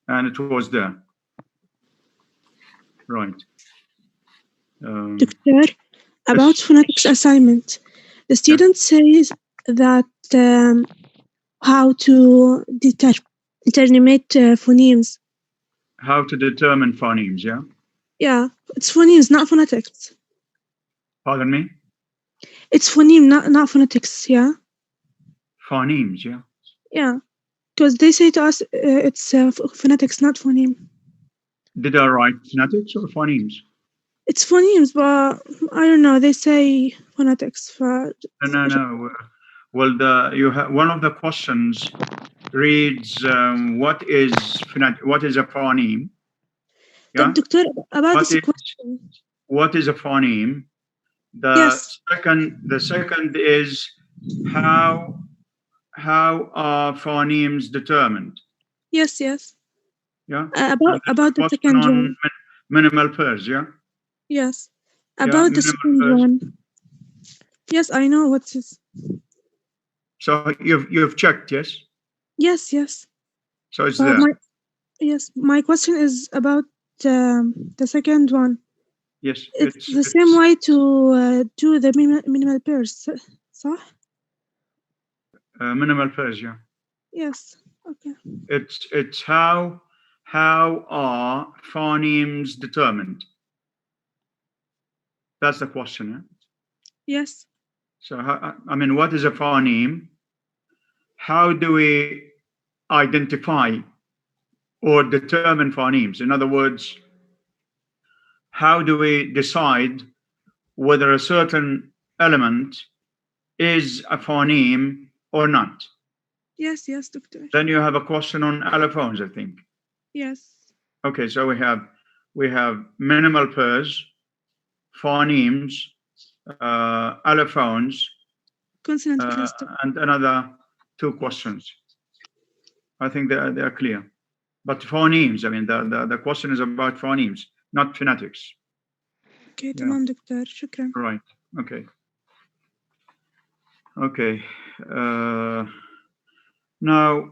and it was there. Right. Doctor, about phonetics assignment, the student says that how to determine phonemes. How to determine phonemes, yeah? Yeah, it's phonemes, not phonetics. Pardon me? It's phoneme, not phonetics, yeah? Phonemes, yeah? Yeah, because they say to us it's phonetics, not phoneme. Did I write phonetics or phonemes? It's phonemes, but I don't know, they say phonetics. No. Well, you have one of the questions reads what is a phoneme? Yeah. Doctor, about What this is question. what is a phoneme? Yes. The second is how are phonemes determined? Yes. Yeah. About the Question second on one. minimal pairs. Yeah. Yes. Yeah. About the Minimal second pairs. one. Yes, I know what is. So you've checked, yes? Yes. So it's there. My question is about the second one. Yes, It's the same way to do the minimal pairs, صح? Minimal pairs, yeah. Yes. Okay. It's how are phonemes determined? That's the question, yeah? Yes. So I mean, what is a phoneme? How do we identify or determine phonemes? In other words, how do we decide whether a certain element is a phoneme or not? Yes, doctor. Then you have a question on allophones, I think. Yes. Okay, so we have minimal pairs, phonemes, allophones, Consonant cluster. and another two questions. I think they are clear. But phonemes, I mean, the question is about phonemes, not phonetics. Okay, تمام دكتور. شكرا. Right. Okay. Now,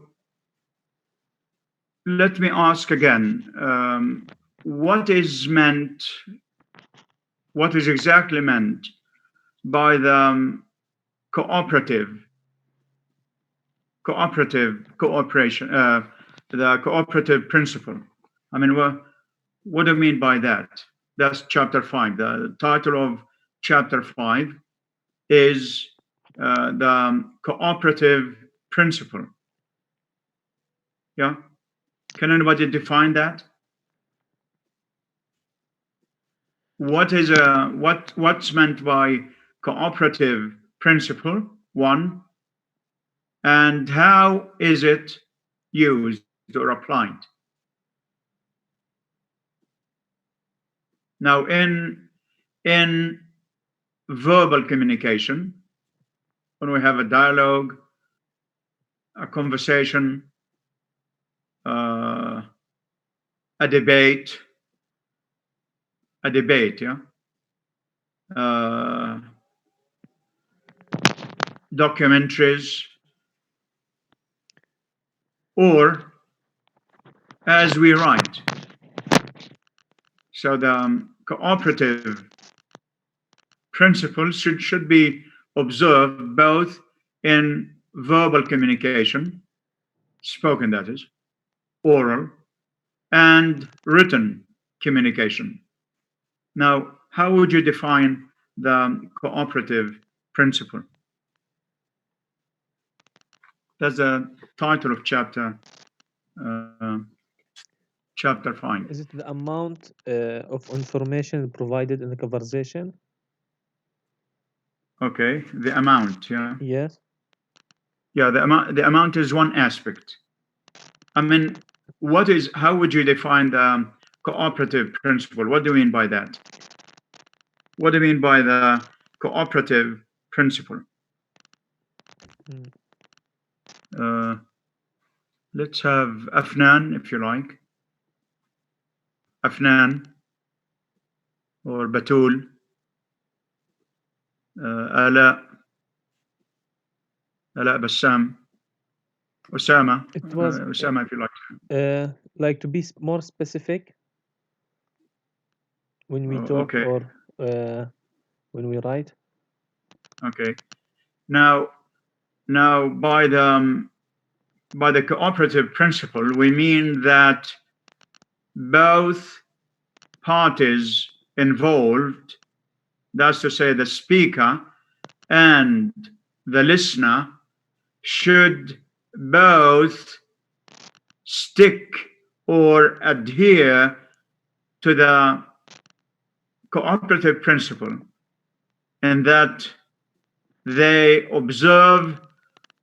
let me ask again. What is exactly meant by the cooperation, the cooperative principle? I mean, what do you mean by that? That's chapter 5. The title of chapter 5 is the cooperative principle. Yeah. Can anybody define that? What's meant by cooperative principle? One, and how is it used or applied? Now, in verbal communication, when we have a dialogue, a conversation, a debate, yeah, documentaries, or as we write. So the cooperative principles should be observed both in verbal communication, spoken that is, oral, and written communication. Now, how would you define the cooperative principle? That's the title of chapter 5. Is it the amount of information provided in the conversation? Okay, the amount, yeah. Yes. Yeah, the amount is one aspect. I mean, how would you define the cooperative principle? What do you mean by that? What do you mean by the cooperative principle? Let's have Afnan, if you like. Afnan or Batul, Ala Bassam. Osama, It was Osama, if you like. to be more specific when we talk Okay, or when we write. okay. Now, by the cooperative principle, we mean that both parties involved, that's to say, the speaker and the listener, should both stick or adhere to the cooperative principle, and that they observe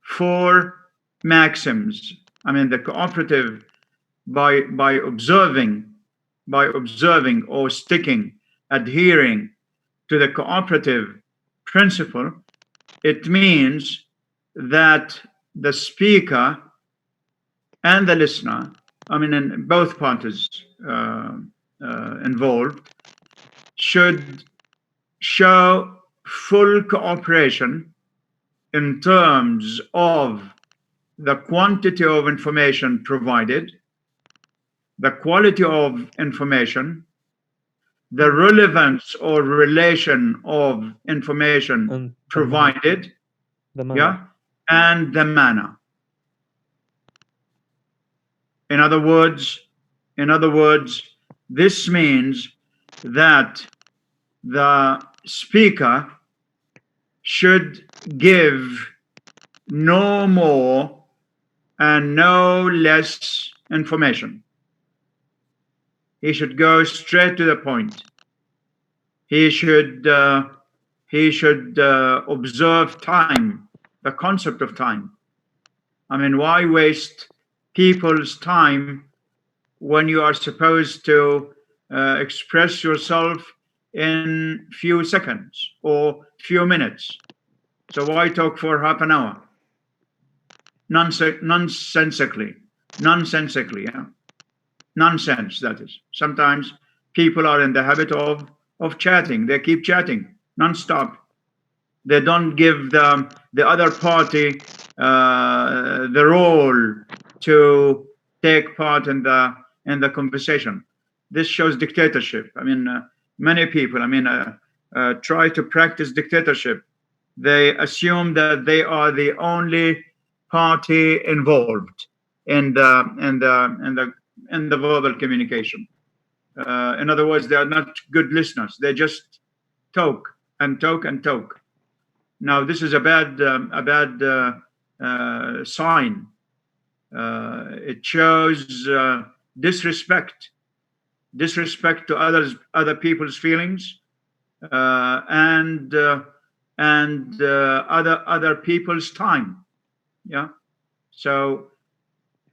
four maxims. I mean, the cooperative, by observing or sticking, adhering to the cooperative principle, it means that the speaker and the listener, I mean, in both parties involved, should show full cooperation in terms of the quantity of information provided, the quality of information, the relevance or relation of information And provided, the manner. yeah, and the manner. In other words, this means that the speaker should give no more and no less information. He should go straight to the point. He should observe time, the concept of time. I mean, why waste people's time when you are supposed to express yourself in few seconds or few minutes? So why talk for half an hour? Nonsensically, yeah. Nonsense, that is. Sometimes people are in the habit of chatting. They keep chatting nonstop. They don't give the other party the role to take part in the conversation. This shows dictatorship. I mean, many people, try to practice dictatorship. They assume that they are the only party involved in the verbal communication. In other words, they are not good listeners. They just talk and talk and talk. Now, this is a bad sign. It shows disrespect to other people's feelings, and other people's time. Yeah. So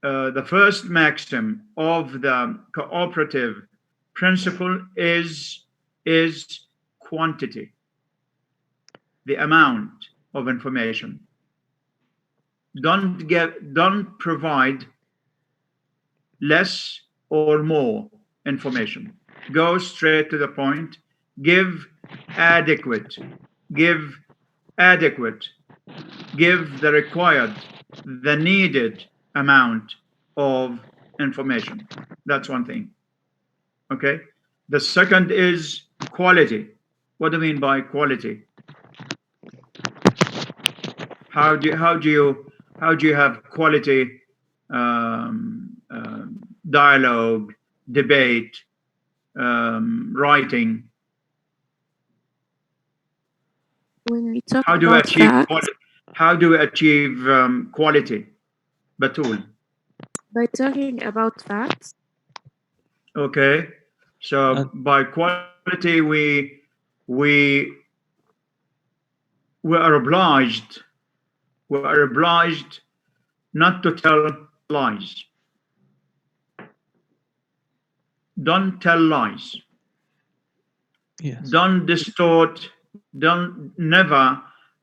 the first maxim of the cooperative principle is quantity, the amount of information. Don't provide less or more information. Go straight to the point. Give adequate. Give the required, the needed amount of information. That's one thing. Okay. The second is quality. What do you mean by quality? How do you have quality dialogue, debate, writing? When we talk How do we about achieve facts, quality? How do we achieve quality? Batul. by talking about facts, Okay. So by quality, we are obliged not to tell lies. Don't tell lies. Yes. Never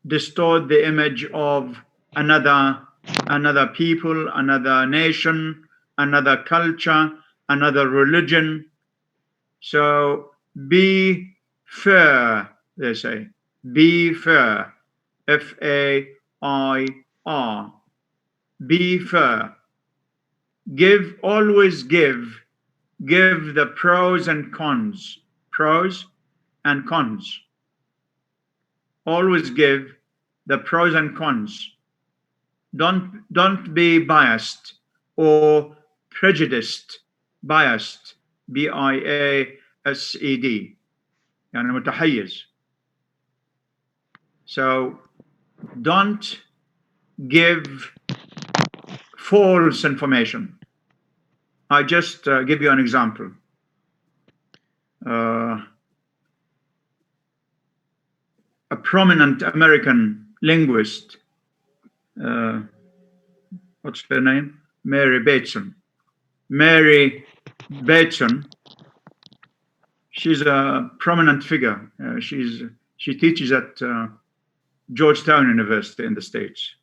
distort the image of another people, another nation, another culture, another religion. So be fair, they say. Be fair. Fair. be fair. Always give the pros and cons. Pros and cons. Always give the pros and cons. Don't be biased or prejudiced. Biased. B-I-A-S-E-D. يعني متحيز. So don't give false information. I just give you an example. A prominent American linguist, what's her name? Mary Bateson. Mary Bateson, she's a prominent figure. She teaches at Georgetown University in the States.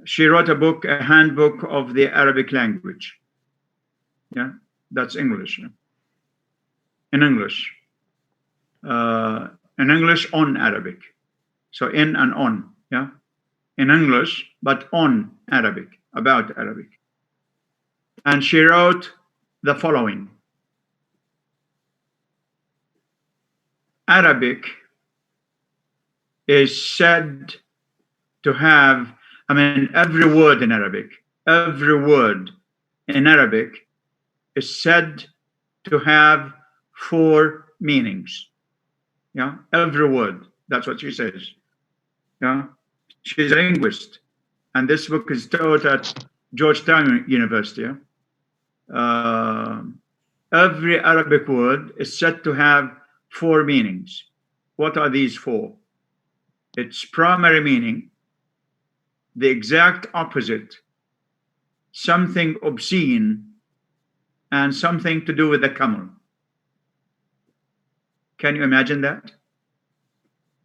She wrote a book, a handbook of the Arabic language. Yeah, that's English. In English. In English on Arabic. So in and on, yeah? In English, but on Arabic, about Arabic. And she wrote the following. Arabic is said to have, I mean, every word in Arabic is said to have 4 meanings. Yeah, every word. That's what she says. Yeah, she's a linguist, and this book is taught at Georgetown University. Yeah? Every Arabic word is said to have 4 meanings. What are these 4? Its primary meaning, the exact opposite, something obscene, and something to do with the camel. Can you imagine that?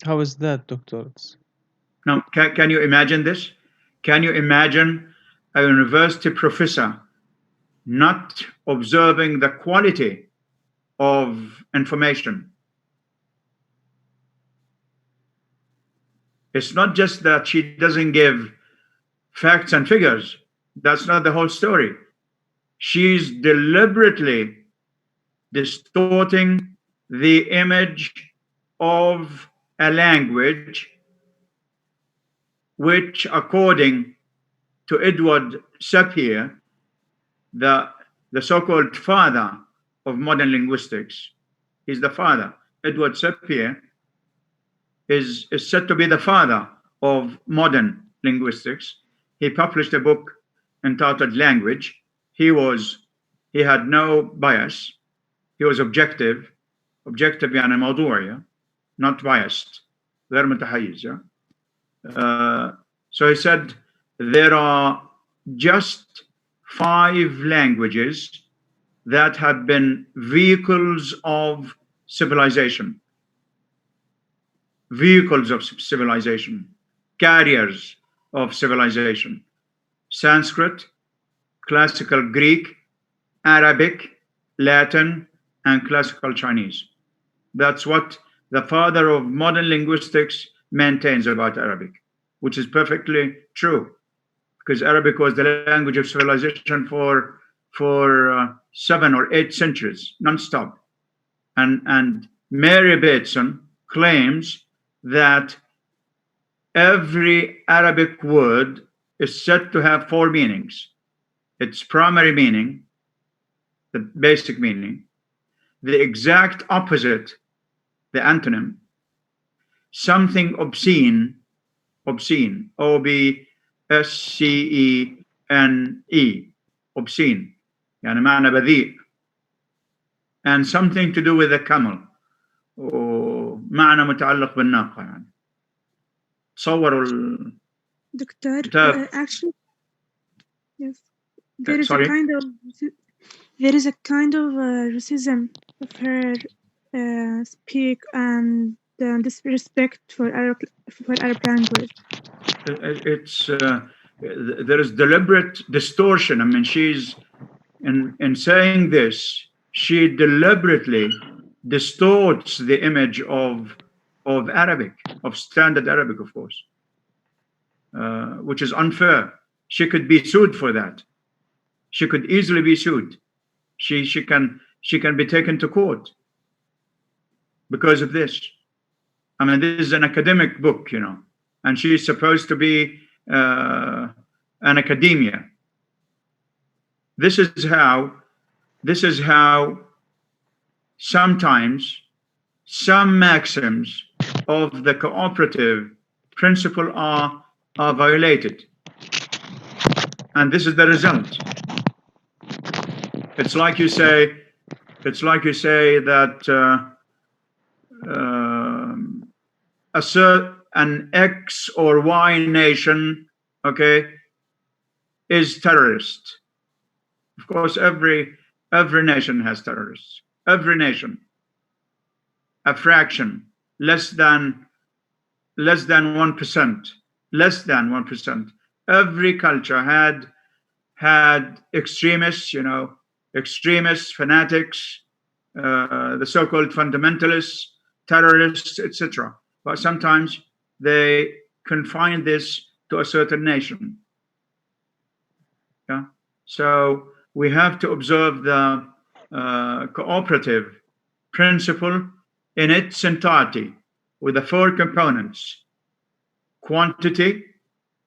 How is that, Doctor? Now, can you imagine this? Can you imagine a university professor not observing the quality of information? It's not just that she doesn't give facts and figures. That's not the whole story. She's deliberately distorting the image of a language which, according to Edward Sapir, the so-called father of modern linguistics, he's the father. Edward Sapir is said to be the father of modern linguistics. He published a book entitled Language. He had no bias. He was objective يعني موضوعي, not biased, غير متحيز. So he said there are just 5 languages that have been vehicles of civilization. Vehicles of civilization, carriers of civilization. Sanskrit, Classical Greek, Arabic, Latin, and Classical Chinese. That's what the father of modern linguistics maintains about Arabic, which is perfectly true, because Arabic was the language of civilization for 7 or 8 centuries, non-stop. And Mary Bateson claims that every Arabic word is said to have 4 meanings. Its primary meaning, the basic meaning, the exact opposite, the antonym, something obscene, O-B-S-C-E-N-E, obscene, يعني معنى بذيء, and something to do with the camel, معنى متعلق بالناقة. يعني تصوروا Doctor, actually, yes, there is sorry? a kind of racism of her speak and disrespect for Arab language. It's there is deliberate distortion. I mean, she's in saying this, she deliberately distorts the image of Arabic, of standard Arabic, of course, which is unfair. she could be sued for that. She could easily be sued. She can be taken to court because of this. I mean, this is an academic book, you know, and she's supposed to be an academia. This is how sometimes some maxims of the cooperative principle are violated, and this is the result. It's like you say that an X or Y nation, okay, is terrorist. Of course, every nation has terrorists. Every nation, a fraction, less than 1%, less than 1%. Every culture had extremists, you know, extremists, fanatics, the so-called fundamentalists, terrorists, etc. But sometimes they confine this to a certain nation. Yeah. So we have to observe the cooperative principle in its entirety with the 4 components. Quantity,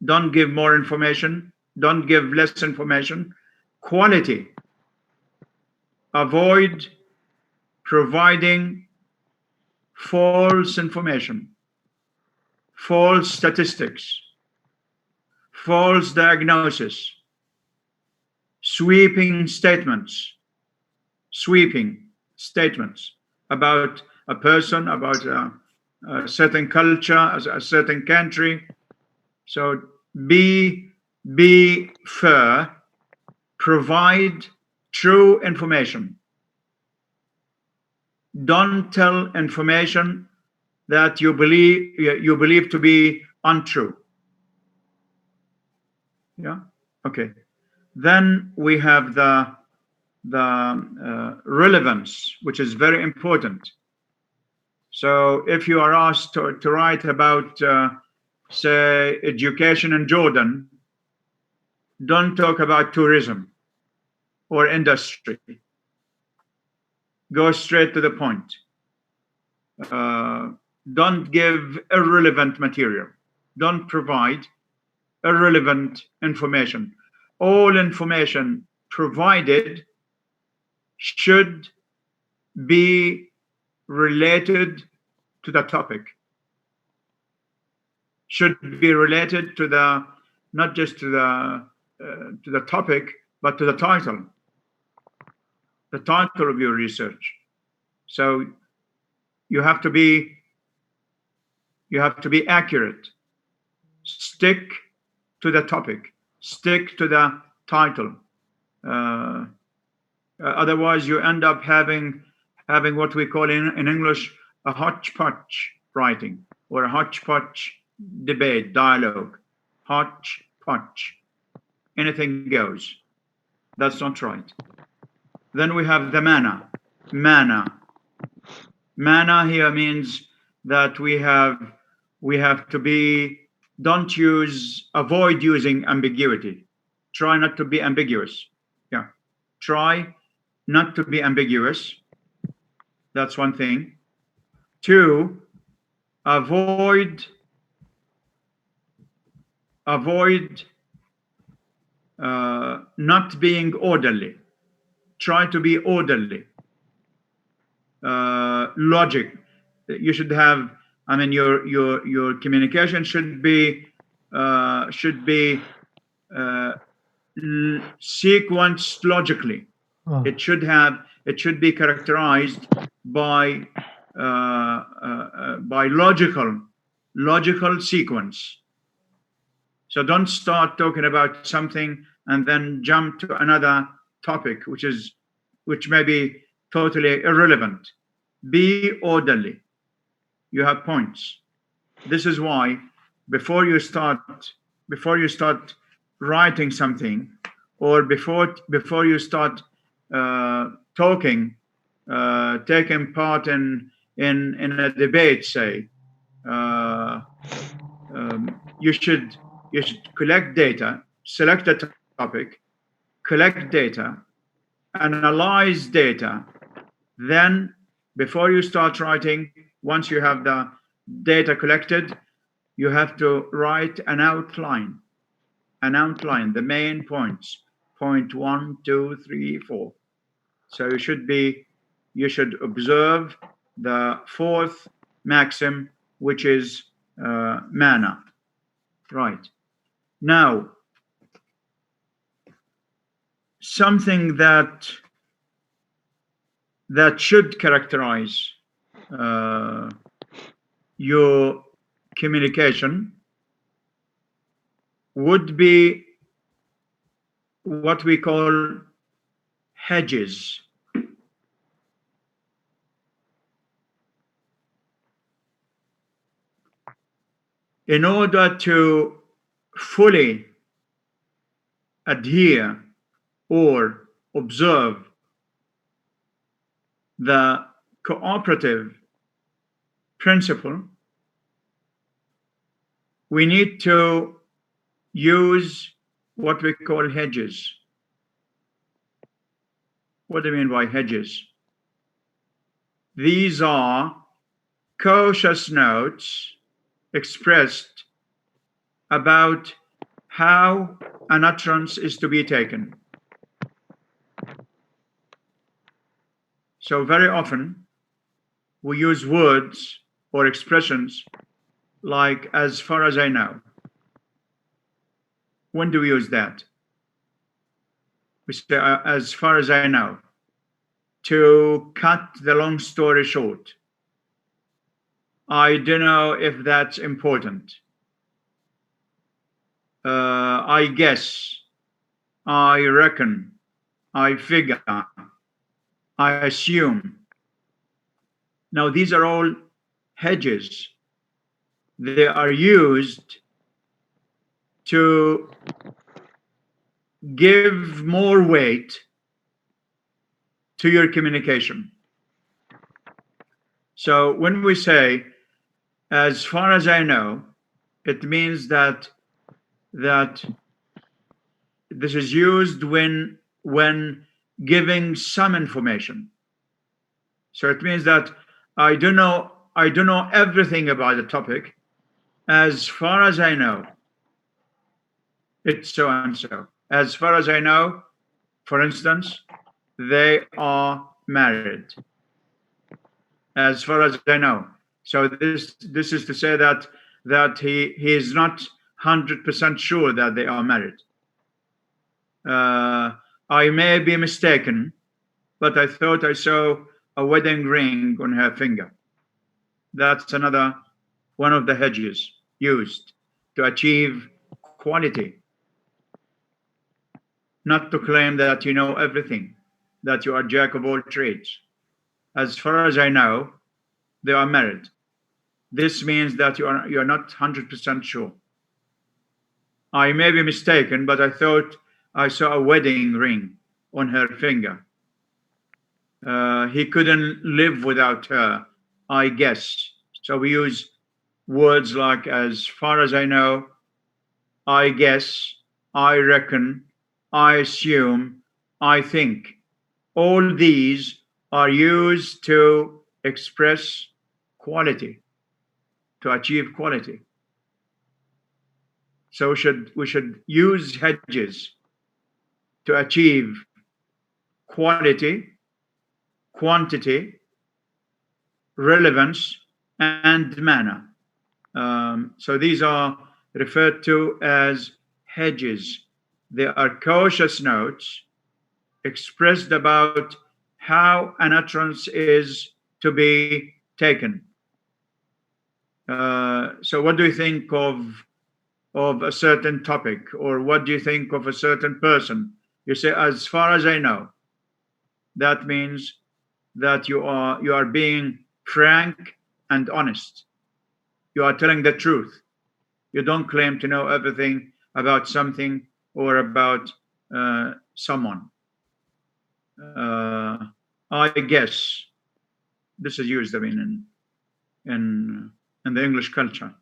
don't give more information, don't give less information. Quality, avoid providing false information, false statistics, false diagnosis, sweeping statements about a person, about a certain culture, a certain country. So be fair, provide true information. Don't tell information that you believe to be untrue. Yeah. Okay. Then we have the relevance, which is very important. So if you are asked to write about, say, education in Jordan, don't talk about tourism or industry. Go straight to the point. Don't give irrelevant material. Don't provide irrelevant information. All information provided should be related to the topic, should be related to the, not just to the topic, but to the title of your research. So you have to be accurate. Stick to the topic, stick to the title. Otherwise, you end up having what we call in English a hodgepodge writing, or a hodgepodge debate, dialogue. Hodgepodge. Anything goes. That's not right. Then we have the manner. Manner here means that we have to be, avoid using ambiguity. Try not to be ambiguous. Yeah. Try not to be ambiguous. That's one thing. 2, avoid not being orderly. Try to be orderly. Logic. You should have, I mean, your communication should be sequenced logically. It should be characterized by logical sequence. So don't start talking about something and then jump to another topic, which may be totally irrelevant. Be orderly. You have points. This is why before you start writing something, or before you start talking, taking part in a debate, say, you should collect data, select a topic, collect data, analyze data. Then, before you start writing, once you have the data collected, you have to write an outline, the main points, point 1, 2, 3, 4. So you should observe the fourth maxim, which is mana. Right. Now, something that should characterize your communication would be what we call hedges. In order to fully adhere or observe the cooperative principle, we need to use what we call hedges. What do you mean by hedges? These are cautious notes expressed about how an utterance is to be taken. So very often we use words or expressions like "as far as I know." When do we use that? We say "as far as I know," to cut the long story short. I don't know if that's important. I guess, I reckon, I figure, I assume. Now, these are all hedges. They are used to give more weight to your communication. So when we say, "as far as I know," it means that this is used when giving some information. So it means that I don't know everything about the topic. As far as I know, it's so and so. As far as I know, for instance, they are married. As far as I know. So this is to say that he is not 100% sure that they are married. I may be mistaken, but I thought I saw a wedding ring on her finger. That's another one of the hedges used to achieve quality, not to claim that you know everything, that you are jack of all trades. As far as I know, they are married. This means that you are not 100% sure. I may be mistaken, but I thought I saw a wedding ring on her finger. He couldn't live without her, I guess. So we use words like "as far as I know," "I guess," "I reckon," "I assume," "I think." All these are used to express quality, to achieve quality. So we should use hedges to achieve quality, quantity, relevance, and manner. So these are referred to as hedges. They are cautious notes expressed about how an utterance is to be taken. So what do you think of a certain topic, or what do you think of a certain person? You say, "as far as I know." That means that you are being frank and honest. You are telling the truth. You don't claim to know everything about something or about someone. I guess this is used, I mean, in the English culture.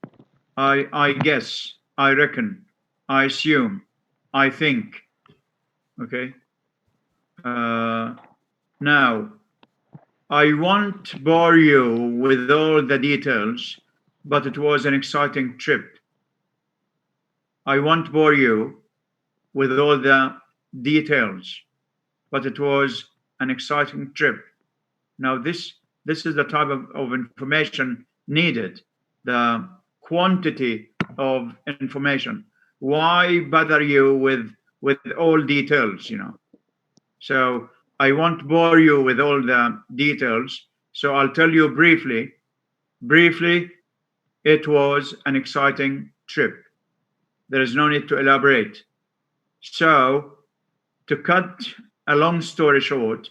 I guess, I reckon, I assume. I think. Okay. Now, I won't bore you with all the details, but it was an exciting trip. I won't bore you with all the details, but it was an exciting trip. Now, this is the type of information needed, the quantity of information. Why bother you with all details, you know? So I won't bore you with all the details. So I'll tell you briefly. Briefly, it was an exciting trip. There is no need to elaborate. So, to cut a long story short,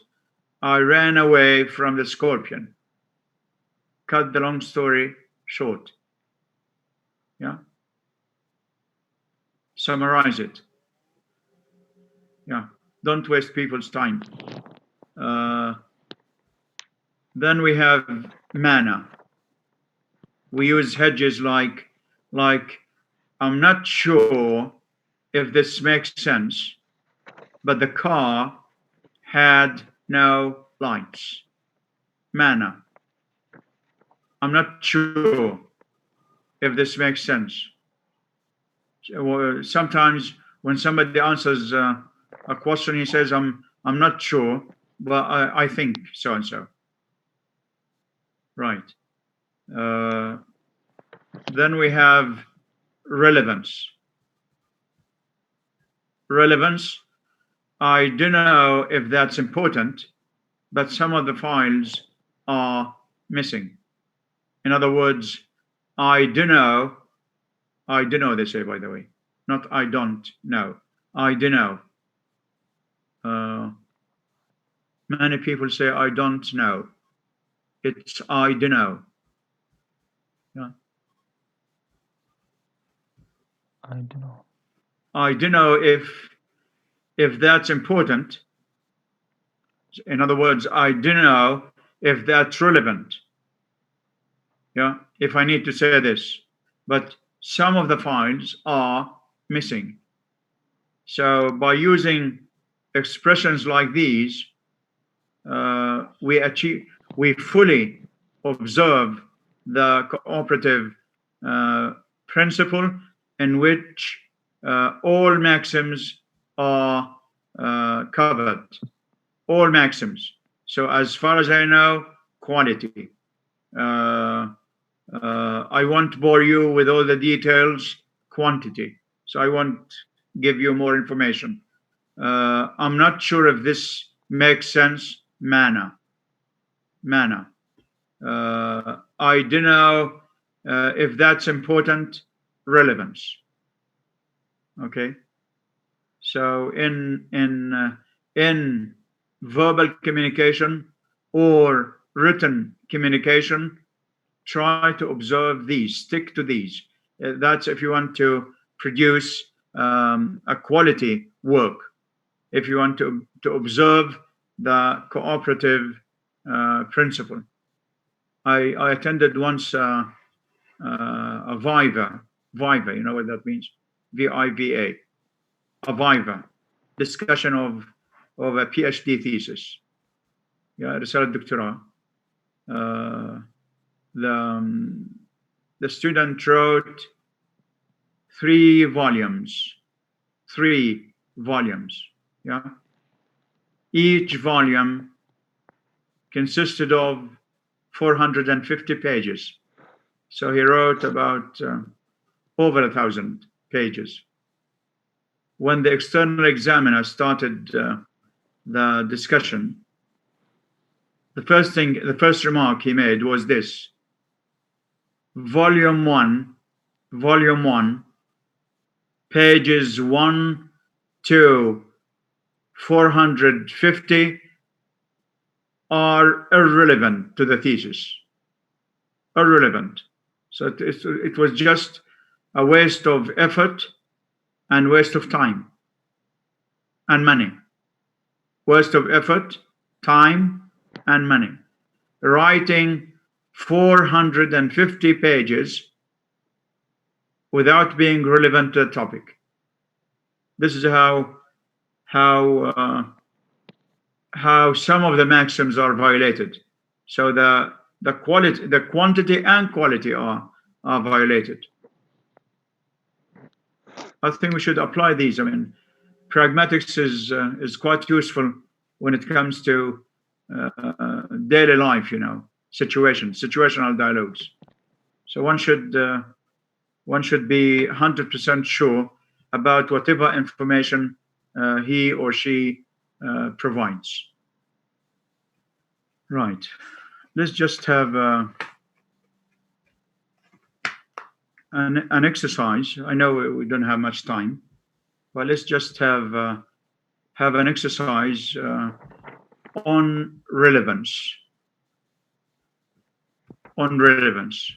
I ran away from the scorpion. Cut the long story short. Yeah. Summarize it. Yeah. Don't waste people's time. Then we have mana. We use hedges like I'm not sure if this makes sense, but the car had no lights. Mana. I'm not sure if this makes sense. Sometimes when somebody answers a question, he says, I'm not sure, but I think so and so. Right. Then we have relevance. Relevance, I don't know if that's important, but some of the files are missing. In other words, I do know, they say, by the way, not I don't know. I do know. Many people say I don't know. It's I do know. Yeah. I don't know. I do know if that's important. In other words, I do know if that's relevant. Yeah, if I need to say this, but some of the files are missing. So by using expressions like these, we fully observe the cooperative principle in which all maxims are covered. All maxims. So as far as I know, quality. I won't bore you with all the details, quantity. So I won't give you more information. I'm not sure if this makes sense, mana. Mana. I don't know if that's important, relevance. Okay. So in verbal communication or written communication, try to observe these, stick to these. That's if you want to produce a quality work, if you want to observe the cooperative principle. I attended once a Viva, you know what that means? VIVA, a Viva, discussion of a PhD thesis. Yeah, رسالة دكتوراه. The student wrote 3 volumes. 3 volumes. Yeah. Each volume consisted of 450 pages. So he wrote about over 1,000 pages. When the external examiner started the discussion, the first remark he made was this: Volume 1, pages 1 to 450 are irrelevant to the thesis. Irrelevant. So it was just a waste of effort and waste of time and money. Waste of effort, time, and money. Writing 450 pages without being relevant to the topic. This is how some of the maxims are violated. So the quantity and quality are violated. I think we should apply these. I mean, pragmatics is quite useful when it comes to daily life, situational dialogues. So one should be 100% sure about whatever information he or she provides. Right. Let's just have an exercise. I know we don't have much time, but let's just have an exercise on relevance. On relevance.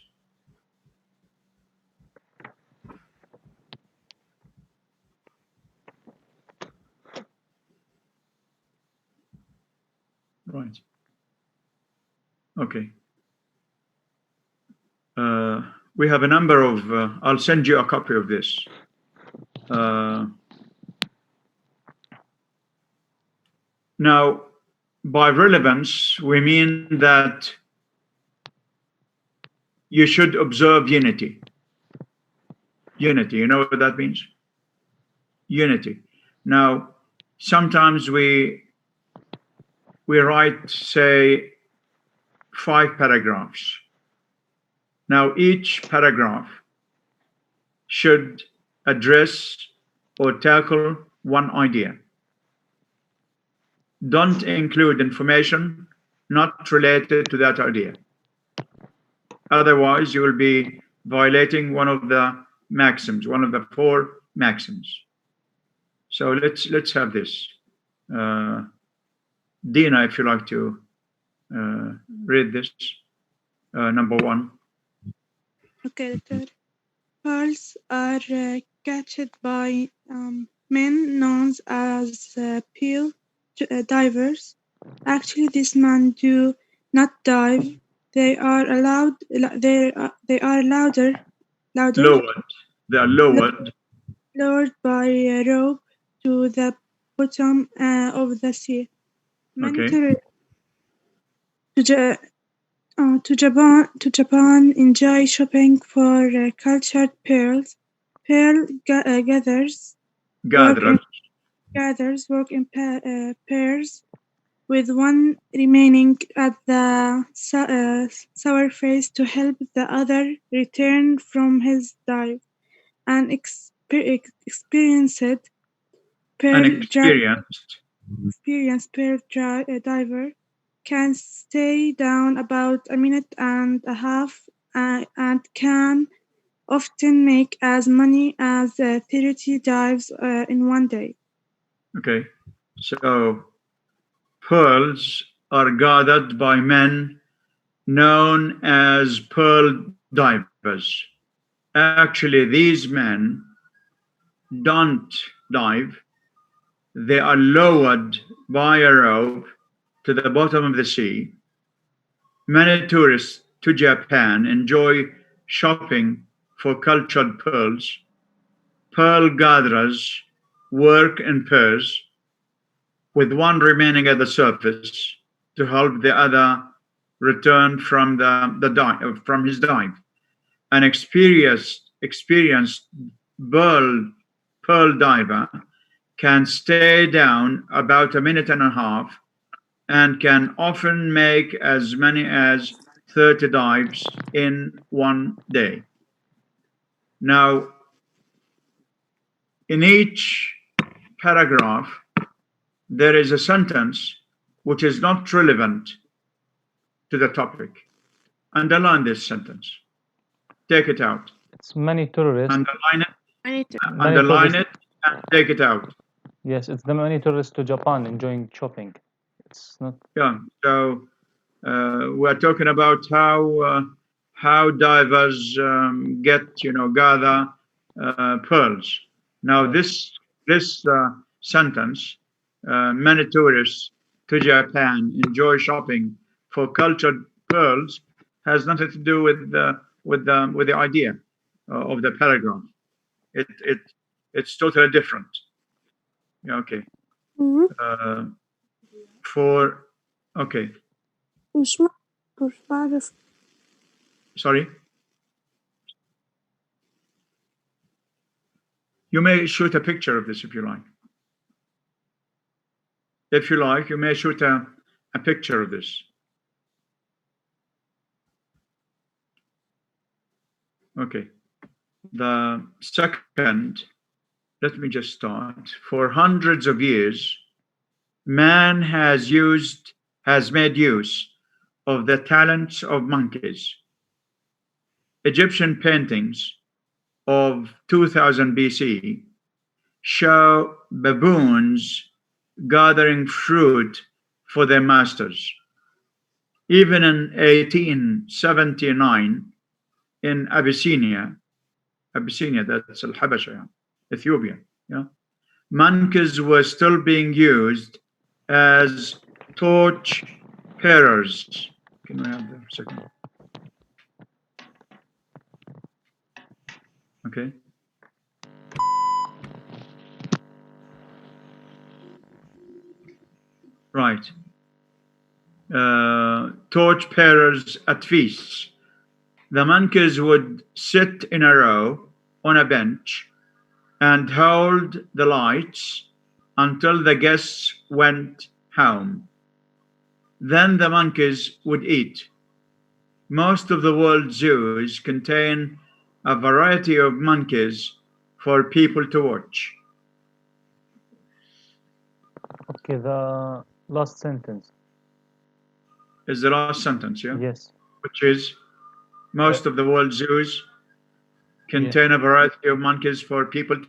Right. Okay. We have a number of, I'll send you a copy of this. Now, by relevance, we mean that you should observe unity. Unity, you know what that means? Unity. Now, sometimes we write, say, 5 paragraphs. Now, each paragraph should address or tackle one idea. Don't include information not related to that idea. Otherwise, you will be violating one of the maxims, one of the 4 maxims. So let's have this. Dina, if you like to read this, number 1. Okay, doctor. Pearls are catched by men known as pearl divers. Actually, these men do not dive. They are allowed. They are louder. Lowered. They are lowered. Lowered by a rope to the bottom of the sea. Many Okay. tourists to Japan enjoy shopping for cultured pearls. Pearl gatherers work in pairs, with one remaining at the sour face to help the other return from his dive. An experienced pearl diver can stay down about a minute and a half and can often make as many as 30 dives in one day. Okay. So pearls are gathered by men known as pearl divers. Actually, these men don't dive. They are lowered by a rope to the bottom of the sea. Many tourists to Japan enjoy shopping for cultured pearls. Pearl gatherers work in pairs, with one remaining at the surface to help the other return from from his dive. An experienced pearl diver can stay down about a minute and a half and can often make as many as 30 dives in one day. Now, in each paragraph, there is a sentence which is not relevant to the topic. Underline this sentence. Take it out. It's many tourists. Underline it and take it out. Yes, it's the many tourists to Japan enjoying shopping. It's not. Yeah. So we're talking about how divers gather pearls. Now this sentence, many tourists to Japan enjoy shopping for cultured pearls, has nothing to do with the idea of the paragraph. It's totally different. Yeah, okay. مهم. Okay. مش بعرف. Sorry. You may shoot a picture of this if you like. If you like, you may shoot a picture of this. Okay. The second, let me just start. For hundreds of years, man has made use of the talents of monkeys. Egyptian paintings of 2000 BC show baboons gathering fruit for their masters. Even in 1879, in Abyssinia, that's Al-Habasha, Ethiopia, yeah, monkeys were still being used as torch bearers. Can we have that for a second? Okay. Right. Torch bearers at feasts. The monkeys would sit in a row on a bench and hold the lights until the guests went home. Then the monkeys would eat. Most of the world's zoos contain a variety of monkeys for people to watch. Okay, the last sentence. Is the last sentence, yeah? Yes. Which is most of the world's zoos Yeah. contain a variety of monkeys for people to